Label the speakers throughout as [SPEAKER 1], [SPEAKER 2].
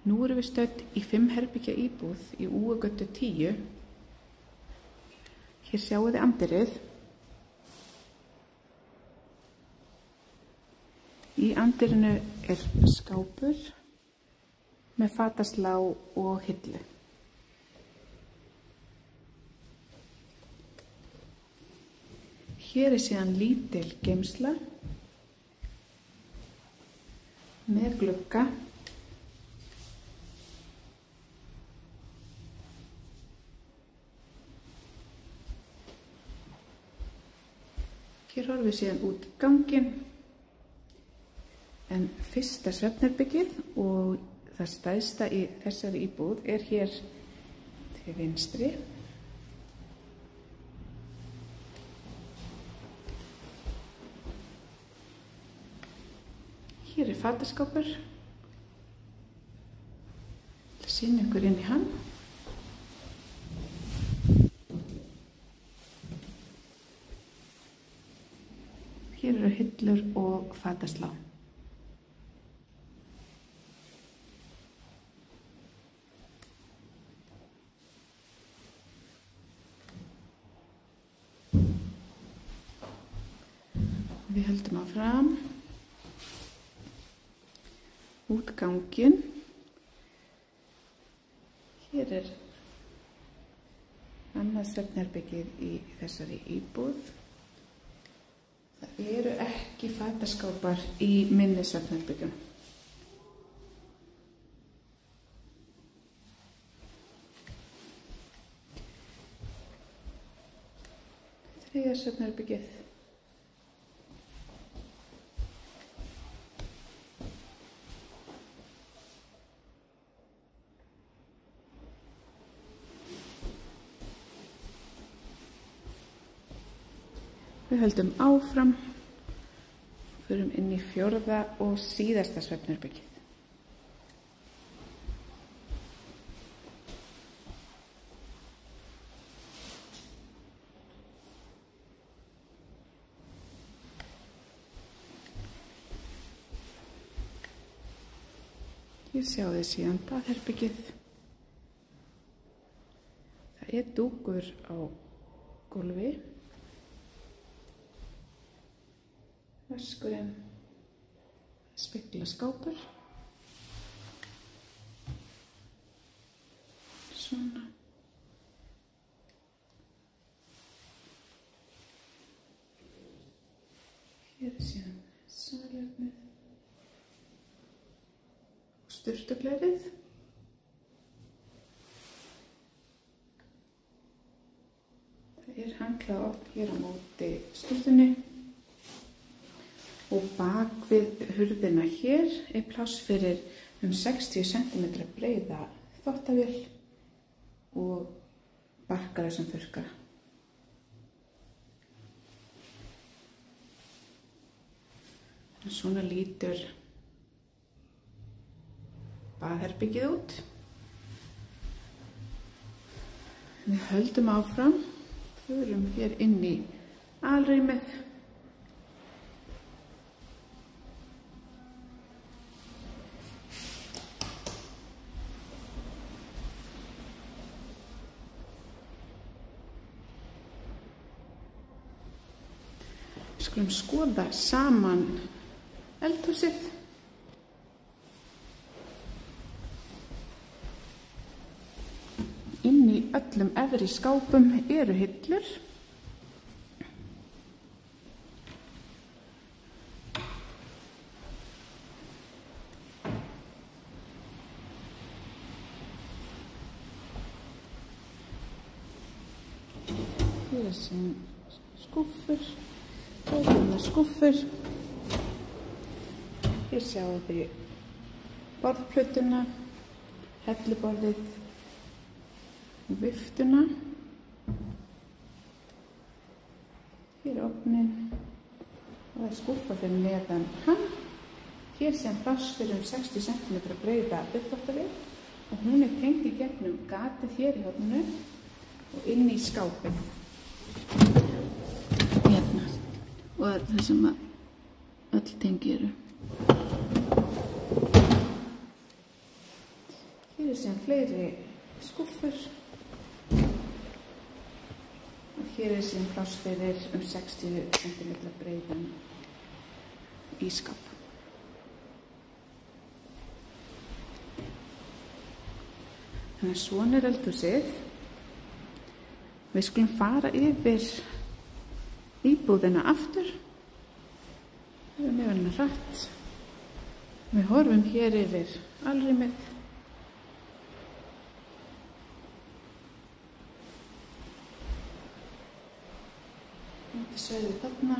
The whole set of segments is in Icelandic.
[SPEAKER 1] Nú erum við stödd í 5 herbergja íbúð í Úagötu 10. Hér sjáum þið anddyrið. Í anddyrinu er skápur með fataslá og hillu. Hér er síðan lítil geymsla með glugga. Hér horfum við síðan út ganginn, en fyrsta svefnherbergið og það stærsta í þessari íbúð er hér til vinstri. Hér er fataskápur. Ég ætla að sýna ykkur inn í hann. Hér eru hillur og fataslá. Við höldum áfram. Út ganginn. Hér er annað svefnherbergið í þessari íbúð. Það eru ekki fataskápar í minni svefnherbergjum. Þriðja svefnherbergið. Við höldum áfram, förum inn í 4. og síðasta svefnherbergið. Hér sjáum við síðan baðherbergið. Það er dúkur á gólfi. Vaskurinn, speglaskápur, svona. Hér er síðan salernið og sturtuglerið. Það er handklæðaofn hér á móti sturtunni. Og bak við hurðina hér er pláss fyrir 60 cm breiða þvottavél og barkara sem þurrkara. Svona lítur baðherbergið út. Við höldum áfram, förum hér inn í alrýmið. Við skulum skoða saman eldhúsið. Inn í öllum efri skápum eru hillur. Hér er sem skúffur. Skúffur. Hér sjáum við borðplötuna, helluborðið og viftuna. Hér er ofninn og það er skúffa fyrir neðan hann. Hér sem pláss fyrir 60 cm breiða uppþvottavél og hún er tengd í gegnum gatið hér í horninu og inn í skápinn. Og það sem öll tengi eru. Hér síðan fleiri skúffur og hér síðan pláss fyrir 60 cm breiðan ísskáp. Þannig að svona eldhúsið. Við skulum fara yfir íbúðina aftur. Við erum yfir hana hratt. Við horfum hér yfir alrýmið. Þetta svæðið þarna.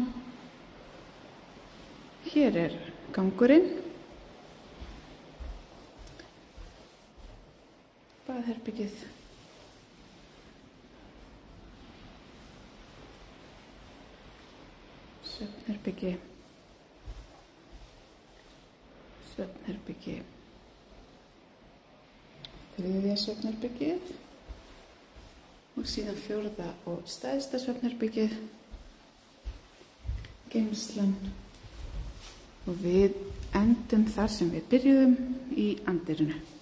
[SPEAKER 1] Hér gangurinn. Baðherbergið. Svefnherbergi. Svefnherbergi. Þriðja svefnherbergið. Og síðan fjórða og stærsta svefnherbergið. Geymslan. Og við endum þar sem við byrjuðum í anddyrinu.